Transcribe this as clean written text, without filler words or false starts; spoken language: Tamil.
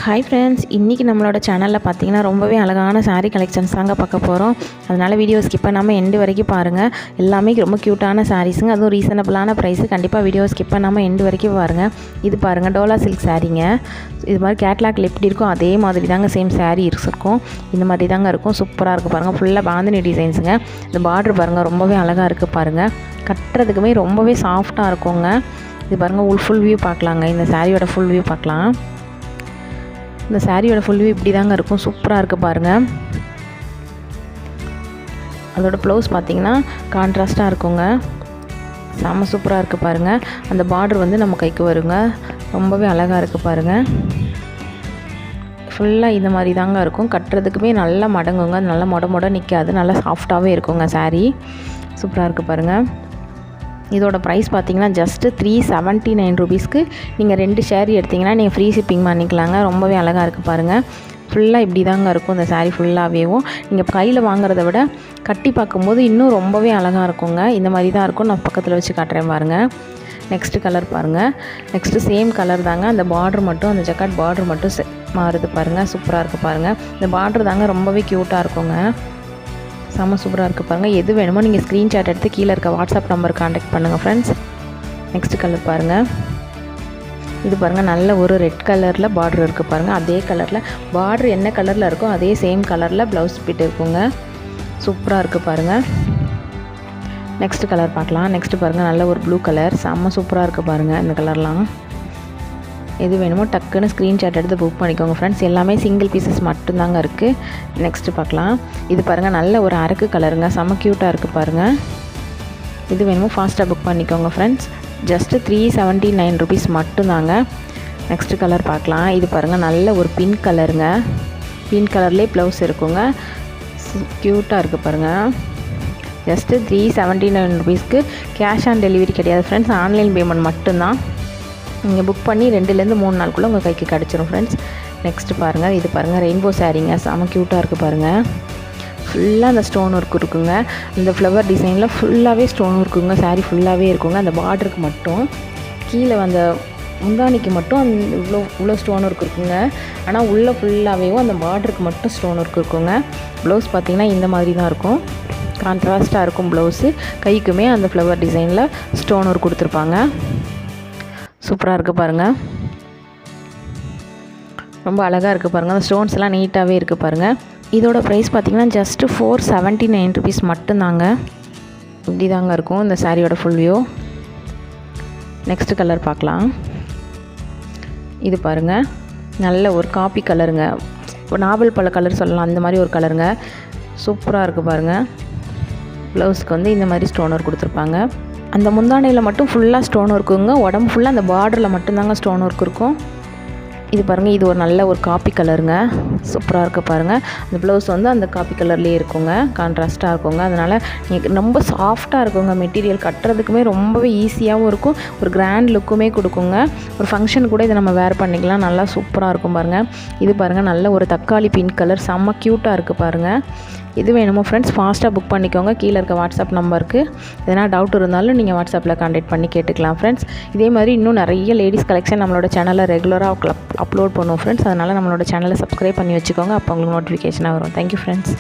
ஹாய் ஃப்ரெண்ட்ஸ், இன்றைக்கி நம்மளோட சேனலில் பார்த்தீங்கன்னா ரொம்பவே அழகான saree கலெக்ஷன்ஸ் தாங்க பார்க்க போகிறோம். அதனால் வீடியோ ஸ்கிப் பண்ணாமல் எண்டு வரைக்கும் பாருங்கள். எல்லாமே ரொம்ப க்யூட்டான சாரீஸுங்க, அதுவும் ரீசனபிளான ப்ரைஸு. கண்டிப்பாக வீடியோ ஸ்கிப் பண்ணாமல் எண்டு வரைக்கும் பாருங்கள். இது பாருங்கள், டோலா சில்க் சாரீங்க. இது மாதிரி கேட்லாக்ல எப்படி இருக்கும் அதே மாதிரி தாங்க சேம் சாரீ இருக்கும். இந்த மாதிரி தாங்க இருக்கும். சூப்பராக இருக்குது பாருங்கள். ஃபுல்லாக பாந்தினி டிசைன்ஸுங்க. இந்த பார்டர் பாருங்கள், ரொம்பவே அழகாக இருக்குது பாருங்கள். கட்டுறதுக்குமே ரொம்பவே சாஃப்டாக இருக்குங்க. இது பாருங்கள், ஃபுல் வியூ பார்க்கலாங்க. இந்த சாரியோட ஃபுல் வியூ பார்க்கலாம். இந்த சாரியோட ஃபுல் வியூ இப்படி தாங்க இருக்கும். சூப்பராக இருக்குது பாருங்கள். அதோட ப்ளவுஸ் பார்த்திங்கன்னா கான்ட்ராஸ்ட்டாக இருக்குங்க. செம்ம சூப்பராக இருக்குது பாருங்கள். அந்த பார்டர் வந்து நம்ம கைக்கு வருங்க. ரொம்பவே அழகாக இருக்குது பாருங்கள். ஃபுல்லாக இந்த மாதிரி தாங்க இருக்கும். கட்டுறதுக்குமே நல்லா மடங்குங்க. நல்லா மொட நிற்காது. நல்லா சாஃப்டாகவே இருக்குங்க சாரீ. சூப்பராக இருக்குது பாருங்கள். இதோட ப்ரைஸ் பார்த்தீங்கன்னா ஜஸ்ட்டு 379 ருபீஸ்க்கு நீங்கள் 2 ஷேரி எடுத்திங்கன்னா நீங்கள் ஃப்ரீ ஷிப்பிங் பண்ணிக்கலாங்க. ரொம்பவே அழகாக இருக்குது பாருங்கள். ஃபுல்லாக இப்படி தாங்க இருக்கும் இந்த சாரீ ஃபுல்லாகவேவும். நீங்கள் கையில் வாங்குறத விட கட்டி பார்க்கும்போது இன்னும் ரொம்பவே அழகாக இருக்குங்க. இந்த மாதிரி தான் இருக்கும். நான் பக்கத்தில் வச்சு காட்டுறேன் பாருங்கள். நெக்ஸ்ட்டு கலர் பாருங்கள். நெக்ஸ்ட்டு சேம் கலர் தாங்க. அந்த பார்டர் மட்டும், அந்த ஜக்காட் பார்டர் மட்டும் மாறுது பாருங்கள். சூப்பராக இருக்குது பாருங்கள். இந்த பார்டர் தாங்க ரொம்பவே க்யூட்டாக இருக்குங்க. செம்ம சூப்பராக இருக்குது பாருங்கள். எது வேணுமோ நீங்கள் ஸ்க்ரீன்ஷாட் எடுத்து கீழே இருக்க வாட்ஸ்அப் நம்பர் காண்டாக்ட் பண்ணுங்கள் ஃப்ரெண்ட்ஸ். நெக்ஸ்ட் கலர் பாருங்கள். இது பாருங்கள், நல்ல ஒரு ரெட் கலரில் பார்டர் இருக்குது பாருங்கள். அதே கலரில் பார்டர் என்ன கலரில் இருக்கோ அதே சேம் கலரில் ப்ளவுஸ் பிட் இருக்குங்க. சூப்பராக இருக்குது பாருங்கள். நெக்ஸ்ட் கலர் பார்க்கலாம். நெக்ஸ்ட்டு பாருங்கள், நல்ல ஒரு ப்ளூ கலர். செம்ம சூப்பராக இருக்குது பாருங்கள். இந்த கலர்லாம் எது வேணுமோ டக்குன்னு ஸ்க்ரீன்ஷாட் எடுத்து புக் பண்ணிக்கோங்க ஃப்ரெண்ட்ஸ். எல்லாமே சிங்கிள் பீசஸ் மட்டும்தாங்க இருக்குது. நெக்ஸ்ட்டு பார்க்கலாம். இது பாருங்கள், நல்ல ஒரு அரக்கு கலருங்க. செம்ம க்யூட்டாக இருக்குது பாருங்கள். இது வேணுமோ ஃபாஸ்ட்டாக புக் பண்ணிக்கோங்க ஃப்ரெண்ட்ஸ். ஜஸ்ட்டு 379 ருபீஸ் மட்டும்தாங்க. நெக்ஸ்ட்டு கலர் பார்க்கலாம். இது பாருங்கள், நல்ல ஒரு பிங்க் கலருங்க. பிங்க் கலர்லேயே ப்ளவுஸ் இருக்குங்க. க்யூட்டாக இருக்குது பாருங்கள். ஜஸ்ட்டு 379 ருபீஸ்க்கு கேஷ் ஆன் டெலிவரி கிடையாது ஃப்ரெண்ட்ஸ். ஆன்லைன் பேமெண்ட் மட்டும்தான். நீங்கள் புக் பண்ணி 2லேருந்து 3 நாளுக்குள்ளே உங்கள் கைக்கு கிடச்சிரும் ஃப்ரெண்ட்ஸ். நெக்ஸ்ட்டு பாருங்கள். இது பாருங்கள், ரெயின்போ சாரீங்க. செம்ம க்யூட்டாக இருக்குது பாருங்கள். ஃபுல்லாக அந்த ஸ்டோன் ஒர்க் இருக்குங்க. இந்த ஃப்ளவர் டிசைனில் ஃபுல்லாகவே ஸ்டோன் ஒர்க்குங்க. சாரீ ஃபுல்லாகவே இருக்குங்க. அந்த பார்டருக்கு மட்டும் கீழே அந்த முந்தானிக்கு மட்டும் இவ்வளோ ஸ்டோன் ஒர்க் இருக்குங்க. ஆனால் உள்ளே ஃபுல்லாகவேவும் அந்த பார்டருக்கு மட்டும் ஸ்டோன் ஒர்க் இருக்குங்க. ப்ளவுஸ் பார்த்திங்கன்னா இந்த மாதிரி தான் இருக்கும். கான்ட்ராஸ்ட்டாக இருக்கும் ப்ளவுஸு. கைக்குமே அந்த ஃப்ளவர் டிசைனில் ஸ்டோன் ஒர்க் கொடுத்துருப்பாங்க. சூப்பராக இருக்குது பாருங்கள். ரொம்ப அழகாக இருக்குது பாருங்கள். அந்த ஸ்டோன்ஸ் எல்லாம் நீட்டாகவே இருக்குது பாருங்கள். இதோட ப்ரைஸ் பார்த்திங்கன்னா ஜஸ்ட்டு 479 ருபீஸ் மட்டும்தாங்க. இப்படி தாங்க இருக்கும் இந்த சாரியோட ஃபுல் வியூ. நெக்ஸ்ட்டு கலர் பார்க்கலாம். இது பாருங்கள், நல்ல ஒரு காப்பி கலருங்க. ஒரு நாவல் பழ கலர் சொல்லலாம், அந்த மாதிரி ஒரு கலருங்க. சூப்பராக இருக்குது பாருங்கள். ப்ளவுஸ்க்கு வந்து இந்த மாதிரி ஸ்டோன் ஒர்க் கொடுத்துருப்பாங்க. அந்த முந்தானையில் மட்டும் ஃபுல்லாக ஸ்டோன் ஒர்க்குங்க. உடம்பு ஃபுல்லாக அந்த பார்டரில் மட்டும்தாங்க ஸ்டோன் ஒர்க் இருக்கும். இது பாருங்கள், இது ஒரு நல்ல ஒரு காப்பி கலருங்க. சூப்பராக இருக்குது பாருங்கள். அந்த ப்ளவுஸ் வந்து அந்த காப்பி கலர்லேயே இருக்குங்க. கான்ட்ராஸ்ட்டாக இருக்குங்க. அதனால் நீங்கள் ரொம்ப சாஃப்டாக இருக்குங்க. மெட்டீரியல் கட்டுறதுக்குமே ரொம்பவே ஈஸியாகவும் இருக்கும். ஒரு கிராண்ட் லுக்குமே கொடுக்குங்க. ஒரு ஃபங்க்ஷன் கூட இதை நம்ம வேர் பண்ணிக்கலாம். நல்லா சூப்பராக இருக்கும் பாருங்கள். இது பாருங்கள், நல்ல ஒரு தக்காளி பிங்க் கலர். செம்ம க்யூட்டாக இருக்குது பாருங்கள். இது வேணுமோ ஃப்ரெண்ட்ஸ் ஃபாஸ்ட்டாக புக் பண்ணிக்கோங்க. கீழே இருக்க வாட்ஸ்அப் நம்பருக்கு எதனா டவுட் இருந்தாலும் நீங்கள் வாட்ஸ்அப்பில் கான்டாக்ட் பண்ணி கேட்டுக்கலாம் ஃப்ரெண்ட்ஸ். இதே மாதிரி இன்னும் நிறைய லேடிஸ் கலெக்ஷன் நம்மளோட சேனலில் ரெகுலராக அப்லோட் பண்ணுவோம் ஃப்ரெண்ட்ஸ். அதனால் நம்மளோட சேனலை சப்ஸ்கிரைப் பண்ணி வச்சுக்கோங்க. அப்போ உங்களுக்கு நோட்டிஃபிகேஷனாக வரும். Thank you friends.